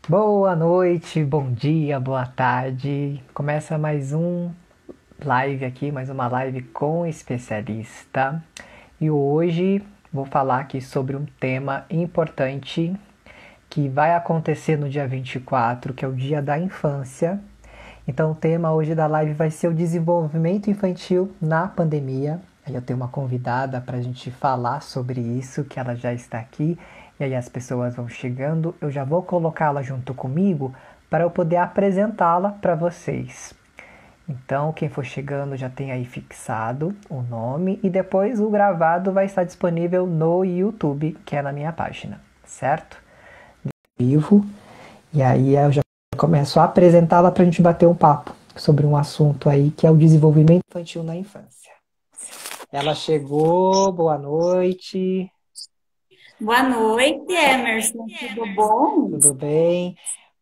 Boa noite, bom dia, boa tarde. Começa mais um live aqui, mais uma live com especialista. E hoje vou falar aqui sobre um tema importante que vai acontecer no dia 24, que é o Dia da Infância. Então o tema hoje da live vai ser o desenvolvimento infantil na pandemia. Aí eu tenho uma convidada para a gente falar sobre isso, que ela já está aqui. E aí as pessoas vão chegando, eu já vou colocá-la junto comigo para eu poder apresentá-la para vocês. Então, quem for chegando já tem aí fixado o nome e depois o gravado vai estar disponível no YouTube, que é na minha página, certo? Vivo. E aí eu já começo a apresentá-la para a gente bater um papo sobre um assunto aí que é o desenvolvimento infantil na infância. Ela chegou, boa noite. Boa noite, Emerson. Tudo bom? Tudo bem?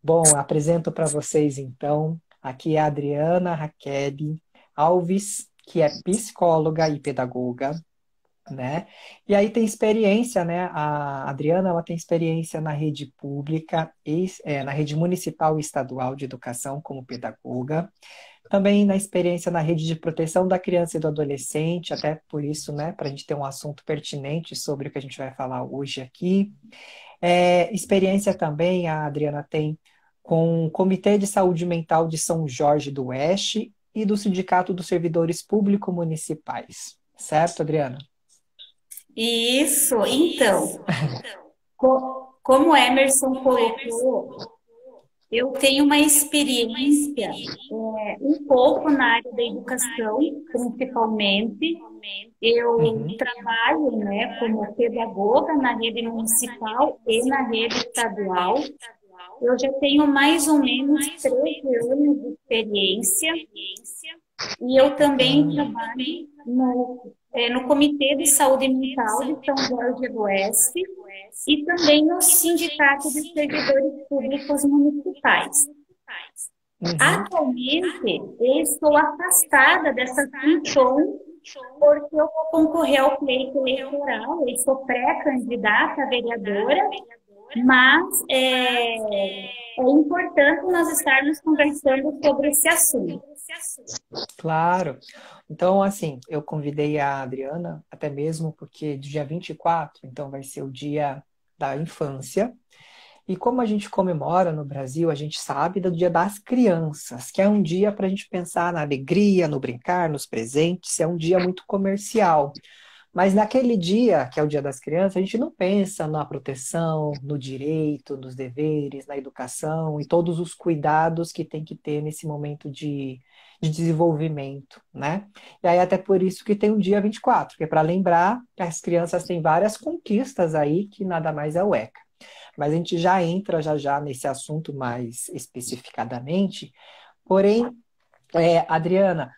Bom, apresento para vocês então. Aqui é a Adriana Raquel Alves, que é psicóloga e pedagoga, né? E aí tem experiência, né? A Adriana, ela tem experiência na rede pública e na rede municipal e estadual de educação como pedagoga. Também na experiência na rede de proteção da criança e do adolescente, até por isso, né, para a gente ter um assunto pertinente sobre o que a gente vai falar hoje aqui. Experiência também a Adriana tem com o Comitê de Saúde Mental de São Jorge do Oeste e do Sindicato dos Servidores Públicos Municipais. Certo, Adriana? Isso, então, como o Emerson colocou, eu tenho uma experiência um pouco na área da educação, principalmente. Eu Uhum. trabalho, né, como pedagoga na rede municipal e na rede estadual. Eu já tenho mais ou menos 13 anos de experiência. E eu também Bacana. trabalho no Comitê de Saúde Mental de São Jorge do Oeste e também no Sindicato de Servidores Públicos Municipais. Uhum. Atualmente, eu estou afastada dessa função porque eu vou concorrer ao pleito eleitoral, eu sou pré-candidata a vereadora, mas é importante nós estarmos conversando sobre esse assunto. Claro. Então, assim, eu convidei a Adriana, até mesmo porque dia 24, então vai ser o dia da infância. E como a gente comemora no Brasil, a gente sabe do Dia das Crianças, que é um dia para a gente pensar na alegria, no brincar, nos presentes, é um dia muito comercial. Mas naquele dia, que é o Dia das Crianças, a gente não pensa na proteção, no direito, nos deveres, na educação e todos os cuidados que tem que ter nesse momento de desenvolvimento, né? E aí até por isso que tem o dia 24, que é para lembrar que as crianças têm várias conquistas aí, que nada mais é o ECA. Mas a gente já entra já já nesse assunto mais especificadamente. Porém, Adriana,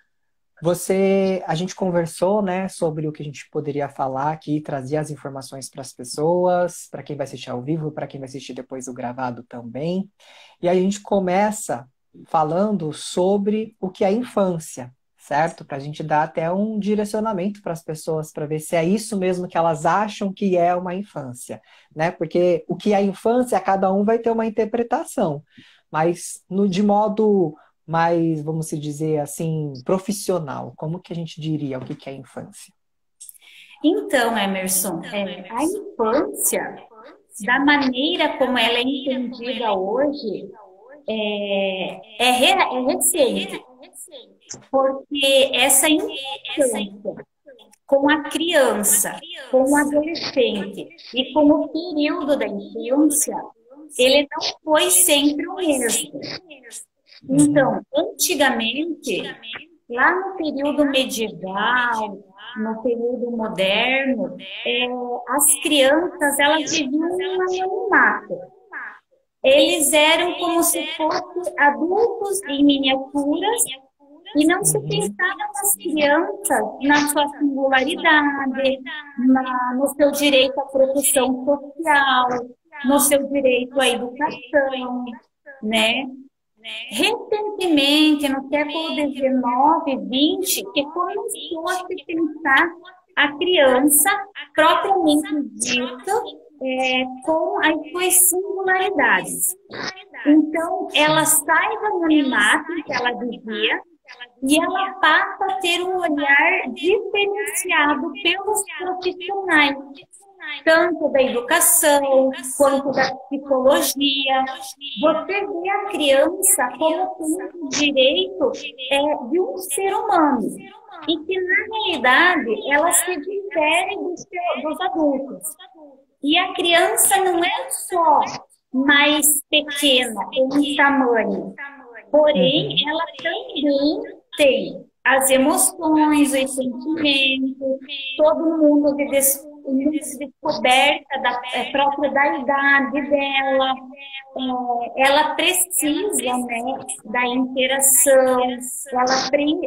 a gente conversou, né, sobre o que a gente poderia falar aqui, trazer as informações para as pessoas, para quem vai assistir ao vivo, para quem vai assistir depois o gravado também. E aí a gente começa falando sobre o que é infância, certo? Para a gente dar até um direcionamento para as pessoas, para ver se é isso mesmo que elas acham que é uma infância, né? Porque o que é infância, cada um vai ter uma interpretação, mas de modo mais, vamos se dizer assim, profissional, como que a gente diria o que que é infância? Então, Emerson, a infância, da maneira como ela é entendida hoje, é recente, porque essa infância com a criança, com o adolescente e com o período da infância, ele não foi sempre o mesmo. Uhum. Então, antigamente, lá no período medieval, no período moderno, as crianças elas viviam um anonimato. Eles eram como se fossem adultos em miniaturas e não se Uhum. pensava nas crianças na sua singularidade, no seu direito à proteção social, no seu direito à educação, né? Recentemente, no século XIX, XX, que começou a se pensar a criança propriamente dita, com as suas singularidades. Então, ela Sim. sai do anonimato que ela vivia e ela passa a ter um olhar diferenciado pelos profissionais, tanto da educação quanto da psicologia. Você vê a criança como um direito de um ser humano e que, na realidade, ela se difere dos adultos. E a criança não é só mais pequena em tamanho, porém, Uhum. ela também tem as emoções, os sentimentos, todo mundo de descoberta própria da idade dela. Ela precisa, né, da interação,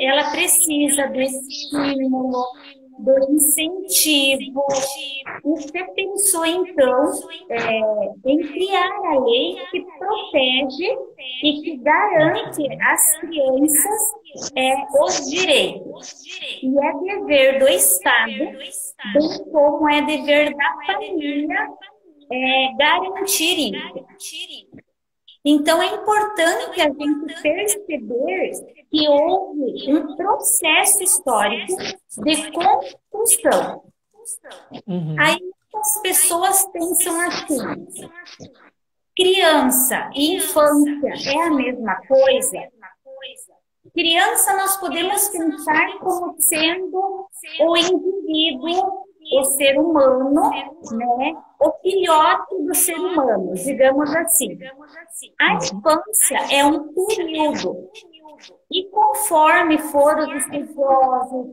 ela precisa do estímulo, do incentivo. Você pensou, então, em criar a lei que protege e que garante às crianças os direitos. E é dever do Estado, bem como é dever da família, garantir isso. Então, é importante a gente perceber que houve um processo histórico de construção. Uhum. Aí as pessoas pensam assim: criança e infância é a mesma coisa? Criança nós podemos pensar como sendo o indivíduo, o ser humano, né? O filhote do ser humano, digamos assim. A infância é um período. E conforme for os estudiosos,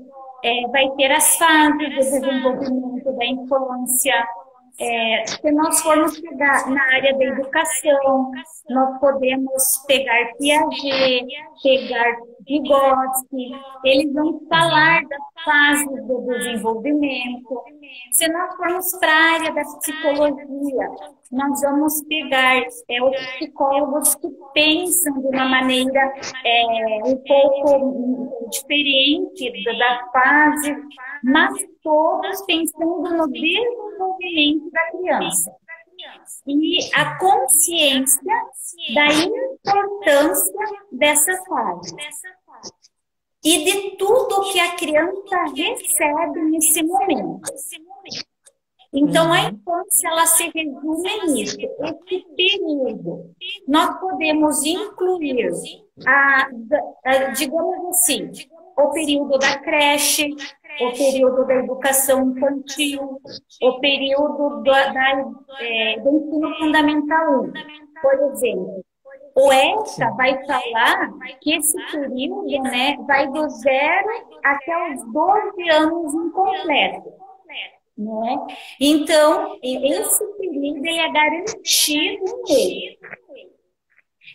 vai ter as fases de desenvolvimento da infância. Se nós formos pegar na área da educação, nós podemos pegar Piaget, pegar Vygotsky, eles vão falar das fases do desenvolvimento. Se nós formos para a área da psicologia, nós vamos pegar os psicólogos que pensam de uma maneira um pouco diferente da fase, mas todos pensando no desenvolvimento da criança. E a consciência da importância dessa fase. E de tudo que a criança recebe nesse momento. Então, a infância, ela se resume nisso, esse período. Nós podemos incluir, digamos assim, o período da creche, o período da educação infantil, o período do ensino fundamental 1. Por exemplo, o ECA vai falar que esse período, né, vai do 0 até os 12 anos incompleto. Né? Então, esse período ele é garantido nele.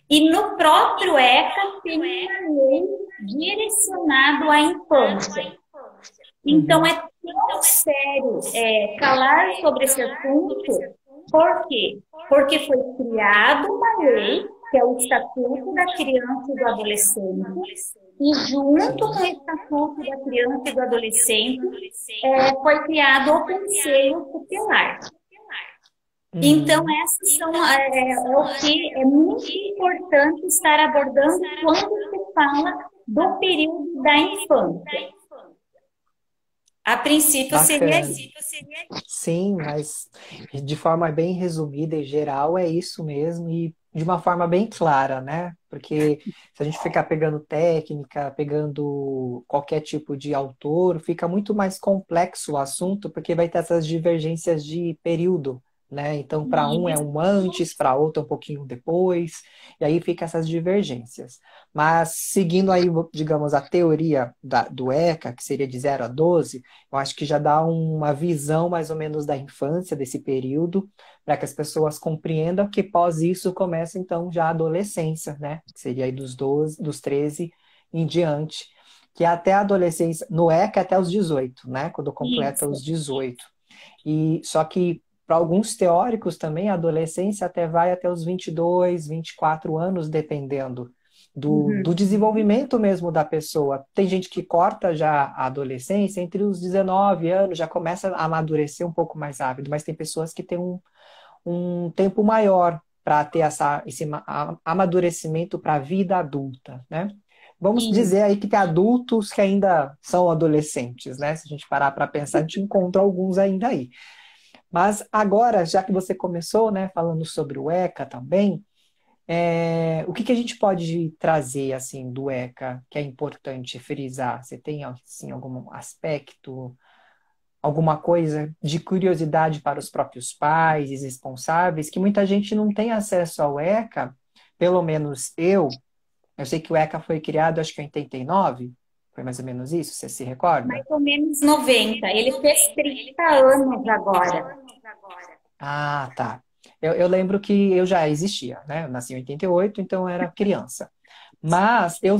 E no próprio ECA tem uma lei direcionada à infância. Então, é tão sério falar sobre esse assunto. Por quê? Porque foi criada uma lei, que é o Estatuto da Criança e do Adolescente, e junto com o Estatuto da Criança e do Adolescente, foi criado o Conselho Tutelar. Então, essas são o que é muito importante estar abordando quando se fala do período da infância. A princípio seria isso. Sim, mas de forma bem resumida e geral é isso mesmo, e de uma forma bem clara, né? Porque se a gente ficar pegando técnica, pegando qualquer tipo de autor, fica muito mais complexo o assunto, porque vai ter essas divergências de período, né? Então, para um é um antes, para outro é um pouquinho depois, e aí fica essas divergências. Mas seguindo aí, digamos, a teoria do ECA, que seria de 0 a 12, eu acho que já dá uma visão mais ou menos da infância, desse período, para que as pessoas compreendam que pós isso começa então já a adolescência, né? Que seria aí dos 12, dos 13 em diante, que é até a adolescência, no ECA até os 18, né? Quando completa os 18. E só que para alguns teóricos também a adolescência até vai até os 22, 24 anos, dependendo do desenvolvimento mesmo da pessoa. Tem gente que corta já a adolescência entre os 19 anos, já começa a amadurecer um pouco mais rápido, mas tem pessoas que têm um tempo maior para ter esse amadurecimento para a vida adulta, né? Vamos Sim. dizer aí que tem adultos que ainda são adolescentes, né? Se a gente parar para pensar, a gente encontra alguns ainda aí. Mas agora, já que você começou, né, falando sobre o ECA também, o que que a gente pode trazer assim do ECA que é importante frisar? Você tem assim, algum aspecto, alguma coisa de curiosidade para os próprios pais e responsáveis, que muita gente não tem acesso ao ECA, pelo menos eu sei que o ECA foi criado, acho que em 89, foi mais ou menos isso, você se Mais recorda? ou menos 90. Ele fez 30 anos agora. Ah, tá. Eu lembro que eu já existia, né? Eu nasci em 88, então eu era criança. Mas eu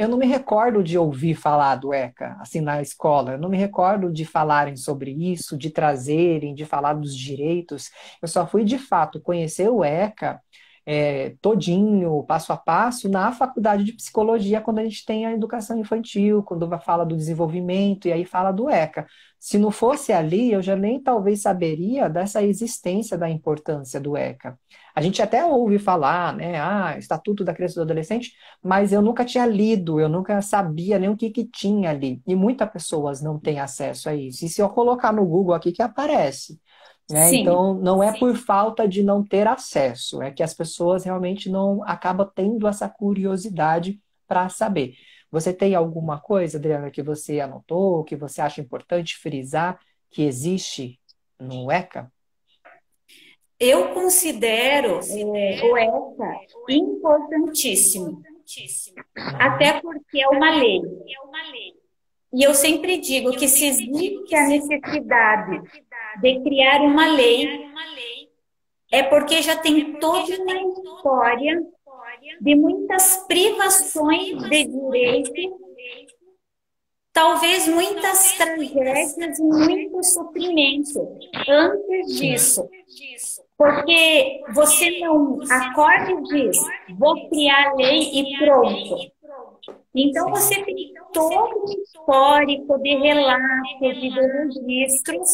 não me recordo de ouvir falar do ECA, assim, na escola. Eu não me recordo de falarem sobre isso, de trazerem, de falar dos direitos. Eu só fui, de fato, conhecer o ECA todinho, passo a passo, na faculdade de psicologia, quando a gente tem a educação infantil, quando fala do desenvolvimento, e aí fala do ECA. Se não fosse ali, eu já nem talvez saberia dessa existência da importância do ECA. A gente até ouve falar, né, Estatuto da Criança e do Adolescente, mas eu nunca tinha lido, eu nunca sabia nem o que que tinha ali. E muitas pessoas não têm acesso a isso. E se eu colocar no Google aqui que aparece, né? Sim. Então, não é por falta de não ter acesso, é que as pessoas realmente não acabam tendo essa curiosidade para saber. Você tem alguma coisa, Adriana, que você anotou, que você acha importante frisar que existe no ECA? Eu considero o ECA importantíssimo, Uhum. até porque é uma lei. E eu sempre digo que se existe a necessidade de criar uma lei, é porque já tem toda uma história de muitas privações de direito, talvez muitas tragédias e muito sofrimento antes Sim. disso. Porque você não acorda e diz, vou criar a lei e pronto. Então Sim. você tem todo um histórico de relatos e de registros,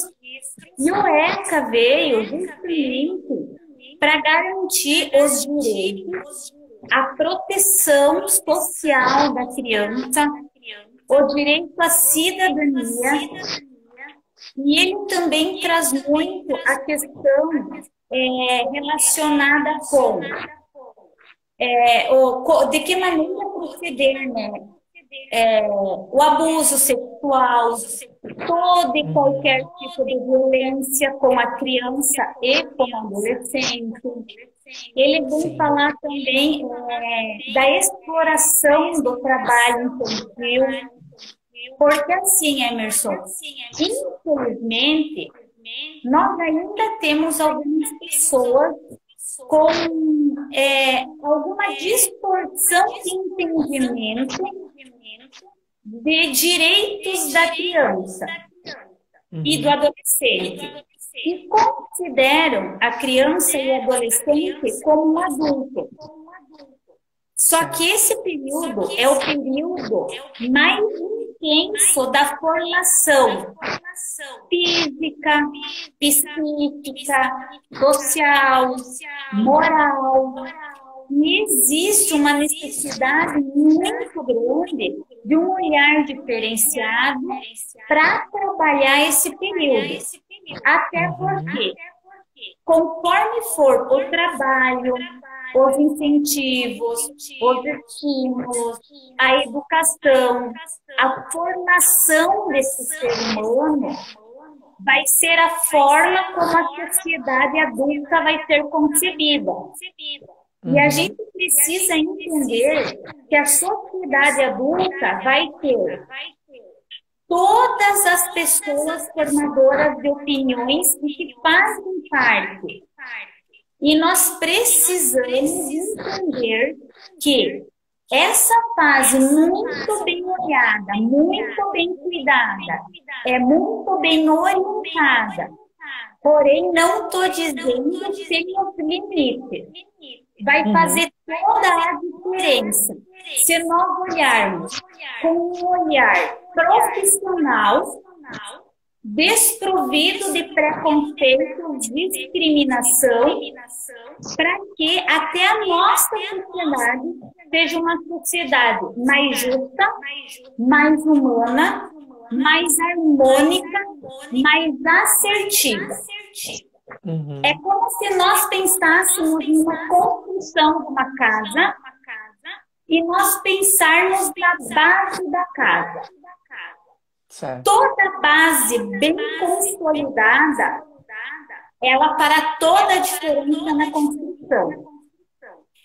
e o ECA veio justamente para garantir os direitos, a proteção social da criança, o direito à cidadania, e ele também traz muito a questão relacionada com de que maneira proceder, né? O abuso sexual, todo e qualquer Uhum. tipo de violência com a criança e com o adolescente. Ele vem Sim. falar também da exploração do trabalho infantil, porque assim, Emerson, infelizmente, nós ainda temos algumas pessoas com alguma distorção de entendimento de direitos da criança e do Uhum. adolescente, e consideram a criança e o adolescente como um adulto. Só Sim. que esse período é o período mais intenso da formação física, psíquica, social, moral. E existe uma necessidade muito grande de um olhar diferenciado para trabalhar esse período. Até Uhum. porque, conforme for o trabalho, os incentivos, os estímulos, a educação, a formação desse ser humano, vai ser a forma como a sociedade adulta vai ser concebida. E a Uhum. gente precisa entender que a sociedade adulta vai ter todas as pessoas formadoras de opiniões e que fazem parte. E nós precisamos entender que essa fase muito bem olhada, muito bem cuidada, é muito bem orientada. Porém, não estou dizendo que tem os limites. Vai Uhum. fazer toda a diferença se nós olharmos com um olhar profissional desprovido de preconceito, discriminação, para que até a nossa sociedade seja uma sociedade mais justa, mais humana, mais harmônica, mais assertiva. Uhum. É como se nós pensássemos em uma construção de uma casa e nós pensarmos na base da casa. Certo. Toda base bem consolidada, ela fará toda a diferença na construção.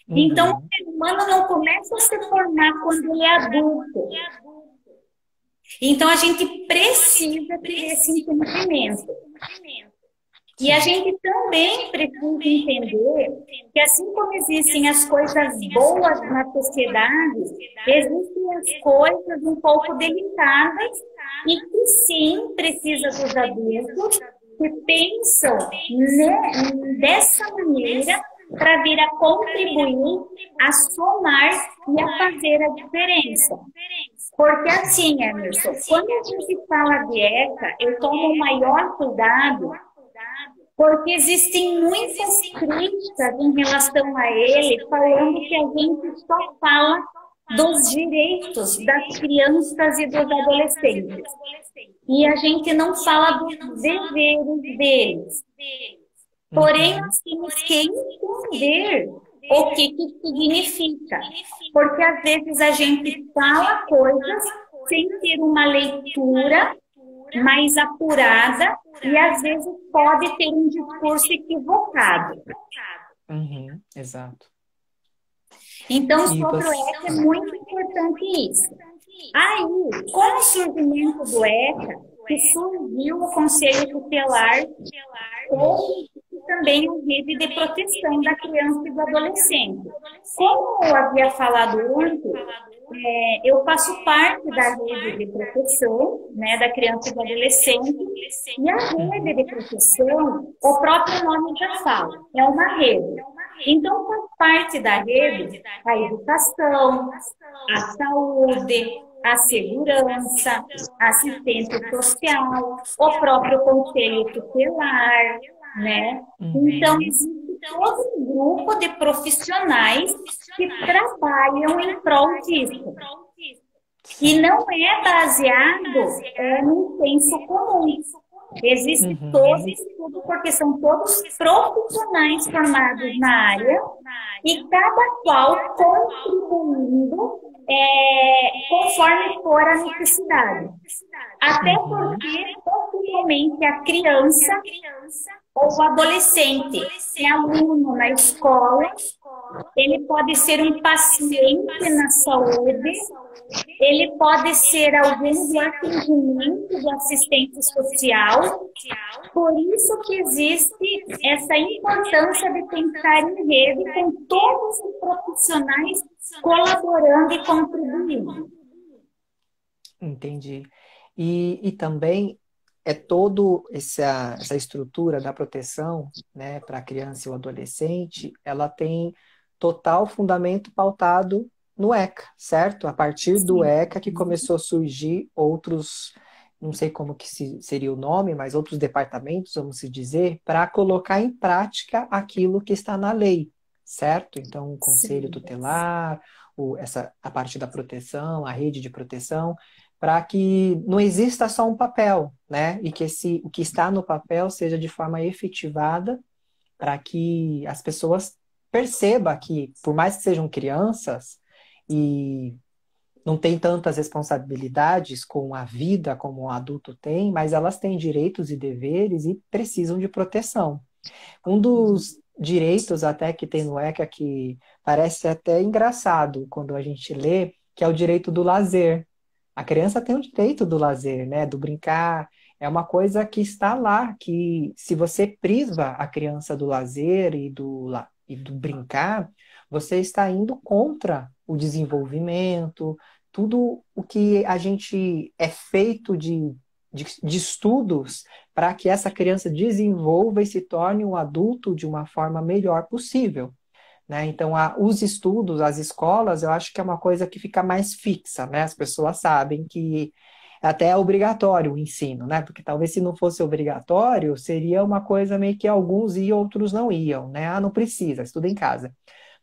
Então, o ser humano não começa a se formar quando ele é adulto. Então, a gente precisa ter esse entendimento. E a gente também precisa entender que, assim como existem as coisas boas na sociedade, existem as coisas um pouco delicadas e que sim precisa dos adultos que pensam dessa maneira para vir a contribuir, a somar e a fazer a diferença. Porque assim, Emerson, quando a gente fala de ECA, eu tomo o maior cuidado, porque existem muitas críticas em relação a ele, falando que a gente só fala dos direitos das crianças e dos adolescentes. E a gente não fala dos deveres deles. Porém, nós temos que entender o que significa. Porque às vezes a gente fala coisas sem ter uma leitura mais apurada e às vezes pode ter um discurso equivocado. Exato. Então, sobre o ECA é muito importante isso. Aí, com o surgimento do ECA, que surgiu o Conselho Tutelar e também a Rede de Proteção da Criança e do Adolescente. Como eu havia falado antes, eu faço parte da Rede de Proteção, né, da Criança e do Adolescente, e a Rede de Proteção, o próprio nome já fala, é uma rede. Então, faz parte da rede a educação, a saúde, a segurança, assistência social, o próprio conselho tutelar, né? Então, existe todo um grupo de profissionais que trabalham em prol disso. E não é baseado no senso comum. Existe todo estudo, porque são todos profissionais formados na área e cada qual contribuindo conforme for a necessidade. Até porque, possivelmente, a criança ou o adolescente é aluno na escola, ele pode ser um paciente na saúde, ele pode ser alguém do atendimento do assistente social. Por isso que existe essa importância de pensar em rede com todos os profissionais colaborando e contribuindo. Entendi. E também todo essa estrutura da proteção, né, para a criança e o adolescente, ela tem total fundamento pautado no ECA, certo? A partir do ECA que começou a surgir outros, não sei como que seria o nome, mas outros departamentos, vamos se dizer, para colocar em prática aquilo que está na lei, certo? Então, o Conselho Tutelar, a parte da proteção, a rede de proteção, para que não exista só um papel, né? E que o que está no papel seja de forma efetivada, para que as pessoas percebam que, por mais que sejam crianças e não têm tantas responsabilidades com a vida como um adulto tem, mas elas têm direitos e deveres e precisam de proteção. Um dos direitos até que tem no ECA que parece até engraçado quando a gente lê, que é o direito do lazer. A criança tem o direito do lazer, né? Do brincar. É uma coisa que está lá, que se você priva a criança do lazer e do brincar, você está indo contra o desenvolvimento, tudo o que a gente é feito de estudos para que essa criança desenvolva e se torne um adulto de uma forma melhor possível. Né? Então, os estudos, as escolas, eu acho que é uma coisa que fica mais fixa, né? As pessoas sabem que até é obrigatório o ensino, né? Porque talvez se não fosse obrigatório, seria uma coisa meio que alguns iam, outros não iam, né? Ah, não precisa, estuda em casa.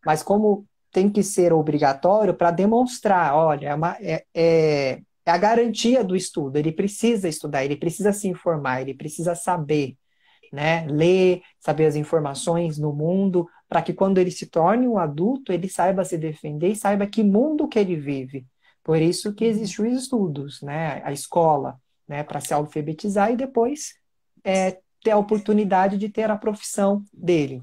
Mas como tem que ser obrigatório para demonstrar, olha, é a garantia do estudo, ele precisa estudar, ele precisa se informar, ele precisa saber, né? Ler, saber as informações no mundo, para que quando ele se torne um adulto, ele saiba se defender e saiba que mundo que ele vive. Por isso que existem os estudos, né? A escola, né? Para se alfabetizar e depois ter a oportunidade de ter a profissão dele.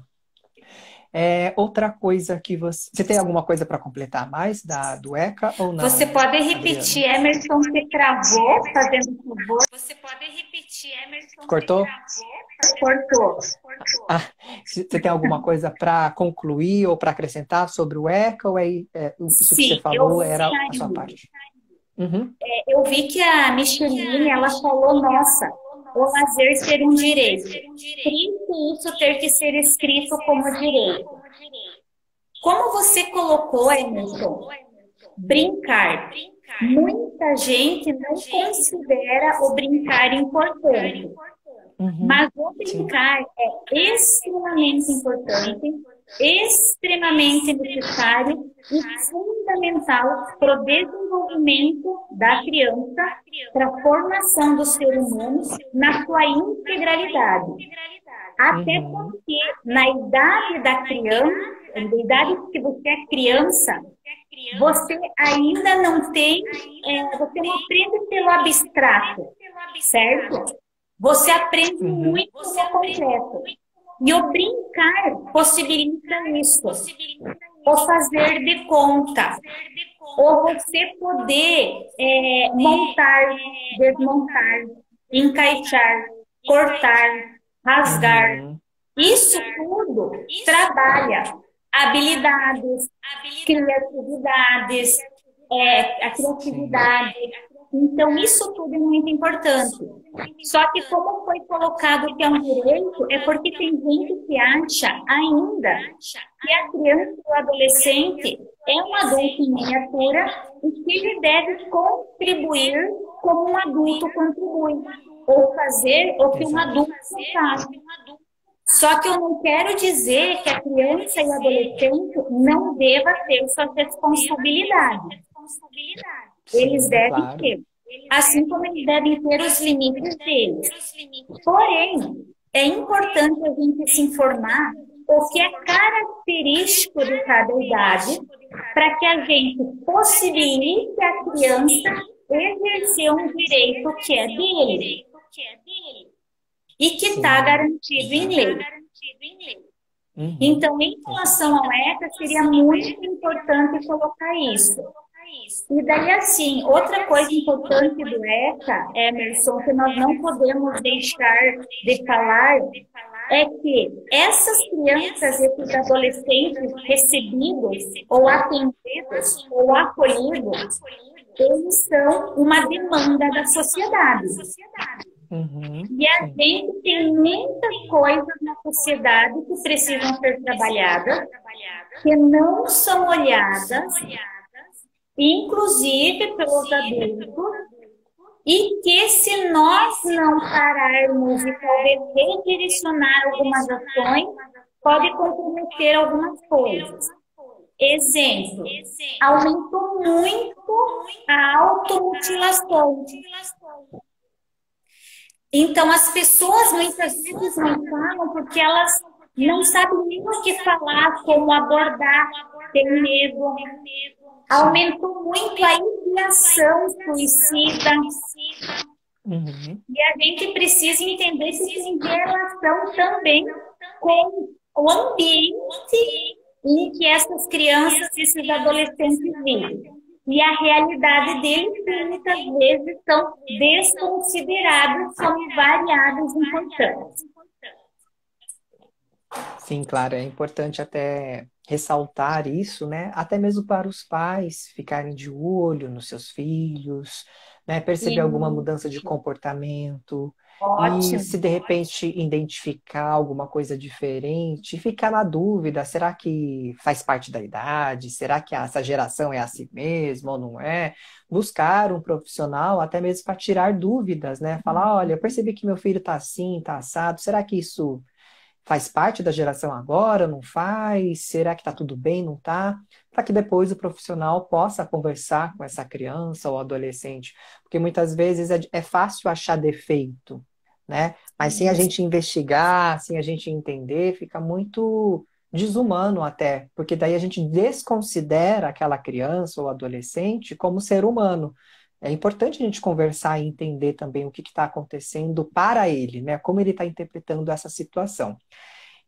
Outra coisa que você... Você tem alguma coisa para completar mais do ECA ou Você não, pode Adriana? repetir, Emerson se travou, fazendo um favor. Cortou? Cortou. Ah, você tem alguma coisa para concluir ou para acrescentar sobre o ECA ou isso que você Sim, eu falou vi era a sua aí. parte? Uhum. Eu vi que a Micheline, ela falou, nossa, o lazer ser um direito. Triste isso ter que ser escrito como direito. Como você colocou, Emerson, brincar. Muita gente não considera o brincar importante. Uhum. Mas o Sim. brincar é extremamente importante, extremamente necessário e fundamental para o desenvolvimento da criança, para a formação do ser humano na sua integralidade. Até Uhum. porque na idade da criança, na idade que você é criança, você ainda não tem, você não aprende pelo abstrato, certo? Você aprende Uhum. muito no concreto. E o brincar possibilita isso. O fazer de conta. Ou você poder montar, desmontar, encaixar, cortar, rasgar. Uhum. Isso tudo trabalha habilidades, criatividades, a criatividade. Então, isso tudo é muito importante. Só que, como foi colocado que é um direito, é porque tem gente que acha ainda que a criança ou adolescente é um adulto em miniatura e que ele deve contribuir como um adulto contribui, ou fazer o que um Exato. adulto faz. Só que eu não quero dizer que a criança e o adolescente não deva ter suas responsabilidades. Eles Sim, devem claro. ter. Assim como eles devem ter os limites deles. Porém, é importante a gente se informar o que é característico de cada idade para que a gente possibilite a criança exercer um direito que é dele e que está garantido em lei. Uhum. Então, em relação ao ECA, seria muito importante colocar isso. E daí, assim, outra coisa importante do ECA, Emerson, que nós não podemos deixar de falar, é que essas crianças, esses adolescentes recebidos, ou atendidos, ou acolhidos, eles são uma demanda da sociedade. Uhum. E a gente tem muitas coisas na sociedade que precisam ser trabalhadas, que não são olhadas, inclusive pelos adultos, e que se nós não pararmos e talvez redirecionar algumas ações, pode comprometer algumas coisas. Exemplo, aumentou muito a automutilação. Então, as pessoas muitas vezes não falam porque elas não sabem nem o que falar, como abordar, tem medo. Aumentou muito a ideação suicida. Uhum. E a gente precisa entender que tem relação também com o ambiente em que essas crianças e esses adolescentes vivem. E a realidade deles, que muitas vezes são desconsideradas como variáveis importantes. Sim, claro, é importante até ressaltar isso, né? Até mesmo para os pais ficarem de olho nos seus filhos, né? Perceber alguma mudança de comportamento. E Ótimo. se de repente identificar alguma coisa diferente, ficar na dúvida, será que faz parte da idade? Será que essa geração é assim mesmo ou não é? Buscar um profissional até mesmo para tirar dúvidas, né? Falar, olha, eu percebi que meu filho está assim, está assado, será que isso faz parte da geração agora, não faz? Será que está tudo bem, não está? Para que depois o profissional possa conversar com essa criança ou adolescente. Porque muitas vezes é fácil achar defeito, né? Mas sem a gente investigar, sem a gente entender, fica muito desumano até, porque daí a gente desconsidera aquela criança ou adolescente como ser humano. É importante a gente conversar e entender também o que está acontecendo para ele, né? Como ele está interpretando essa situação.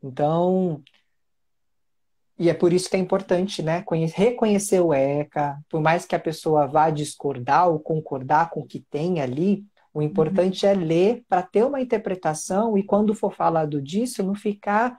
Então, e é por isso que é importante, né, reconhecer o ECA, por mais que a pessoa vá discordar ou concordar com o que tem ali, o importante é ler para ter uma interpretação e quando for falado disso, não ficar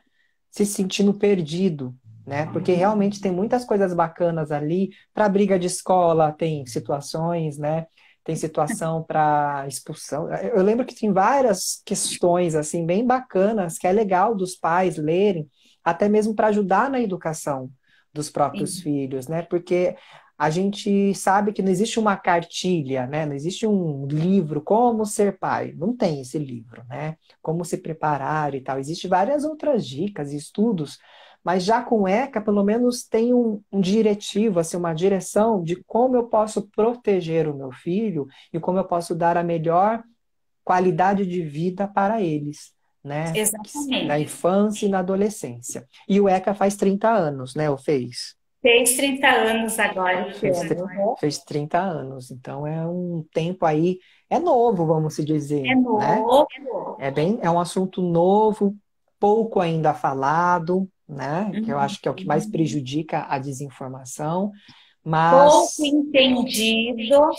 se sentindo perdido, né? Porque realmente tem muitas coisas bacanas ali para briga de escola, tem situações, né? Tem situação para expulsão. Eu lembro que tem várias questões assim bem bacanas que é legal dos pais lerem até mesmo para ajudar na educação dos próprios Sim. filhos, né? Porque a gente sabe que não existe uma cartilha, né? Não existe um livro como ser pai. Não tem esse livro, né? Como se preparar e tal. Existem várias outras dicas e estudos, mas já com ECA, pelo menos tem um diretivo, assim, uma direção de como eu posso proteger o meu filho e como eu posso dar a melhor qualidade de vida para eles, né? Na Exatamente. infância e na adolescência. E o ECA faz 30 anos, né? O fez. Fez 30 anos agora esse Fez, ano. Uhum. fez 30 anos. Então é um tempo aí, é novo, vamos se É dizer, né? novo. É um assunto novo, pouco ainda falado, né? Que eu Uhum. acho que é o que mais prejudica a desinformação, Pouco mas entendido.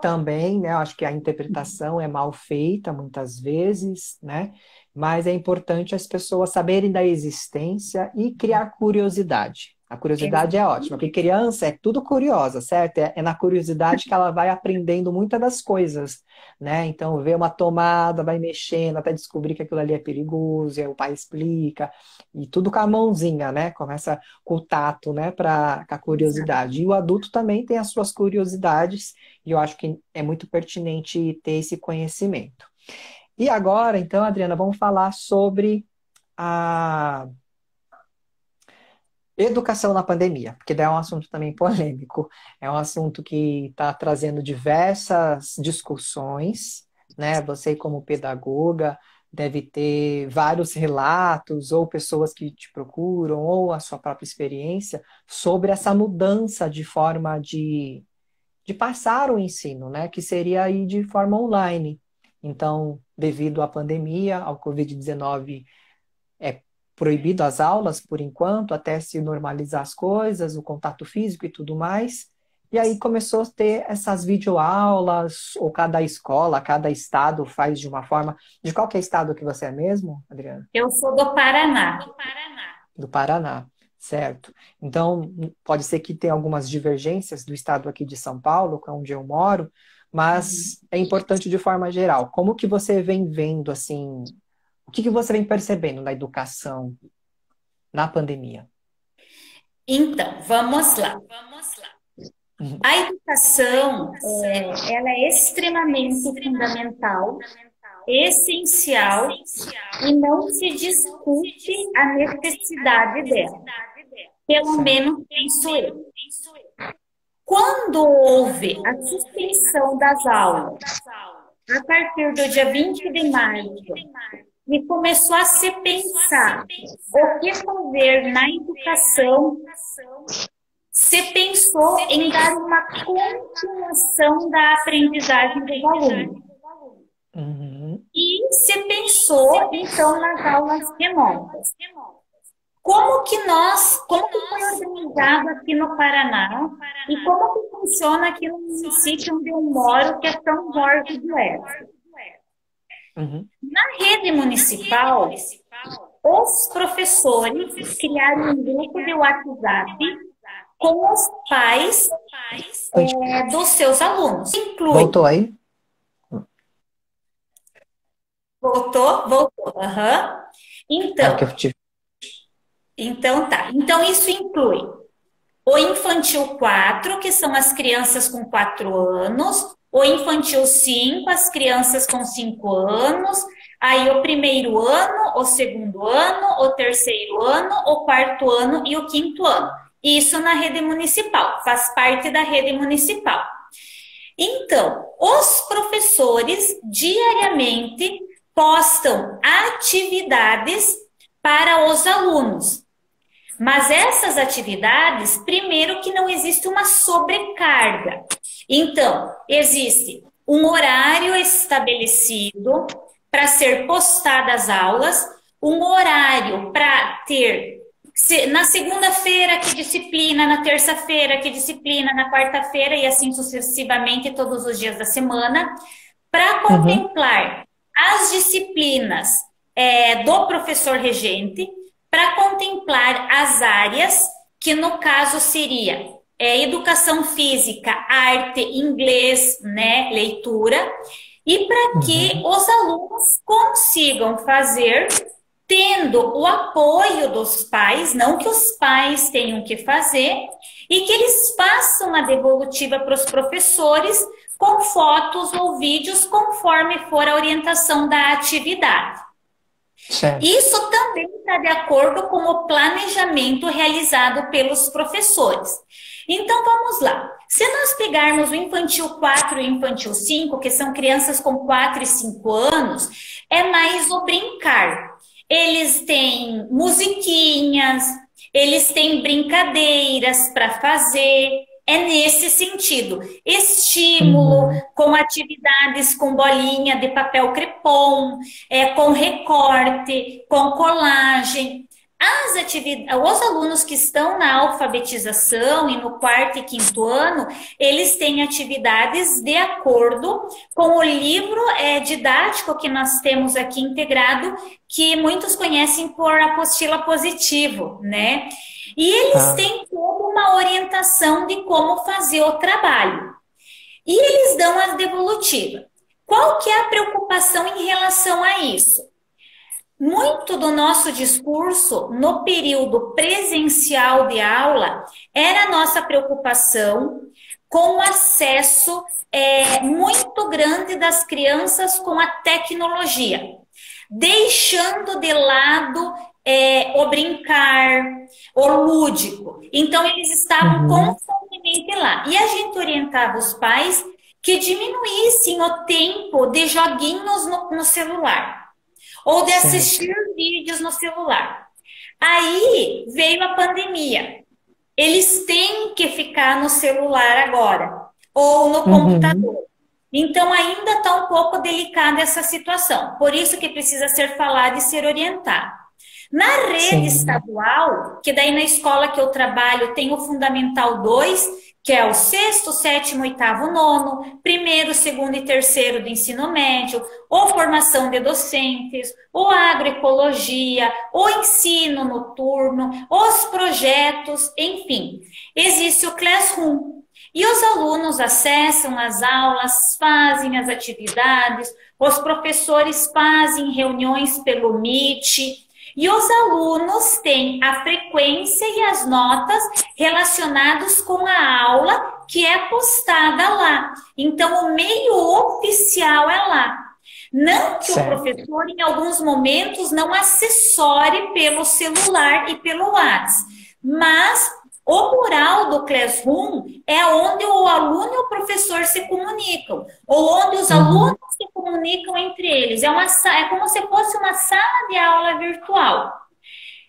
também, né, eu acho que a interpretação é mal feita muitas vezes, né? Mas é importante as pessoas saberem da existência e criar curiosidade. A curiosidade é ótima, porque criança é tudo curiosa, certo? É na curiosidade que ela vai aprendendo muitas das coisas, né? Então, vê uma tomada, vai mexendo até descobrir que aquilo ali é perigoso, e aí o pai explica, e tudo com a mãozinha, né? Começa com o tato, né? Com a curiosidade. E o adulto também tem as suas curiosidades, e eu acho que é muito pertinente ter esse conhecimento. E agora, então, Adriana, vamos falar sobre a educação na pandemia, porque daí é um assunto também polêmico. É um assunto que está trazendo diversas discussões, né? Você, como pedagoga, deve ter vários relatos, ou pessoas que te procuram, ou a sua própria experiência, sobre essa mudança de forma de passar o ensino, né? Que seria aí de forma online. Então, devido à pandemia, ao Covid-19, é proibido as aulas por enquanto, até se normalizar as coisas, o contato físico e tudo mais. E aí começou a ter essas videoaulas, ou cada escola, cada estado faz de uma forma. De qual que é estado que você é mesmo, Adriana? Eu sou do Paraná. Do Paraná, certo? Então, pode ser que tenha algumas divergências do estado aqui de São Paulo, que é onde eu moro, mas é importante de forma geral. Como que você vem vendo, assim, o que que você vem percebendo na educação na pandemia? Então, vamos lá. Uhum. A educação, ela é extremamente fundamental, essencial, e não se discute a necessidade dela. Pelo Certo. menos penso eu. Quando houve a suspensão das aulas, a partir do dia 20 de março, e começou a se pensar o que fazer na educação, se pensou em dar uma continuação da aprendizagem dos alunos. Uhum. E se pensou, então, nas aulas remotas. Como que foi organizado aqui no Paraná e como que funciona aqui no município onde eu moro, que é São Jorge do Oeste? Uhum. Na rede municipal, os professores criaram um grupo de WhatsApp com os pais Oi, dos seus alunos. Inclui voltou aí? Voltou? Voltou. Aham. É que Então, eu tive. então tá. Então isso inclui o infantil 4, que são as crianças com 4 anos, o infantil 5, as crianças com 5 anos, aí o primeiro ano, o segundo ano, o terceiro ano, o quarto ano e o quinto ano. Isso na rede municipal, faz parte da rede municipal. Então, os professores diariamente postam atividades para os alunos. Mas essas atividades, primeiro que não existe uma sobrecarga. Então, existe um horário estabelecido para ser postadas as aulas, um horário para ter na segunda-feira que disciplina, na terça-feira que disciplina, na quarta-feira e assim sucessivamente todos os dias da semana, para Uhum. contemplar as disciplinas do professor regente, para contemplar as áreas, que no caso seria educação física, arte, inglês, né, leitura, e para que Uhum. os alunos consigam fazer tendo o apoio dos pais, não que os pais tenham que fazer, e que eles façam a devolutiva para os professores com fotos ou vídeos conforme for a orientação da atividade. Certo. Isso também está de acordo com o planejamento realizado pelos professores. Então vamos lá. Se nós pegarmos o infantil 4 e o infantil 5, que são crianças com 4 e 5 anos, é mais o brincar. Eles têm musiquinhas, eles têm brincadeiras para fazer. É nesse sentido. Estímulo Uhum. com atividades com bolinha de papel crepom, com recorte, com colagem. Os alunos que estão na alfabetização e no quarto e quinto ano, eles têm atividades de acordo com o livro didático que nós temos aqui integrado, que muitos conhecem por apostila positivo, né? E eles Ah, têm toda uma orientação de como fazer o trabalho. E eles dão a devolutiva. Qual que é a preocupação em relação a isso? Muito do nosso discurso no período presencial de aula era a nossa preocupação com o acesso muito grande das crianças com a tecnologia, deixando de lado o brincar, o lúdico. Então, eles estavam uhum. constantemente lá. E a gente orientava os pais que diminuíssem o tempo de joguinhos no celular ou de Certo. assistir vídeos no celular. Aí veio a pandemia. Eles têm que ficar no celular agora ou no Uhum. computador. Então ainda está um pouco delicada essa situação. Por isso que precisa ser falado e ser orientado. Na rede Sim. estadual, que daí na escola que eu trabalho tem o Fundamental 2, que é o sexto, sétimo, oitavo, nono, primeiro, segundo e terceiro do ensino médio, ou formação de docentes, ou agroecologia, ou ensino noturno, os projetos, enfim. Existe o Classroom. E os alunos acessam as aulas, fazem as atividades, os professores fazem reuniões pelo Meet, e os alunos têm a frequência e as notas relacionados com a aula que é postada lá. Então, o meio oficial é lá. Não que o Certo. professor, em alguns momentos, não assessore pelo celular e pelo WhatsApp, mas o mural do Classroom é onde o aluno e o professor se comunicam, ou onde os alunos Uhum. se comunicam entre eles. É como se fosse uma sala de aula virtual.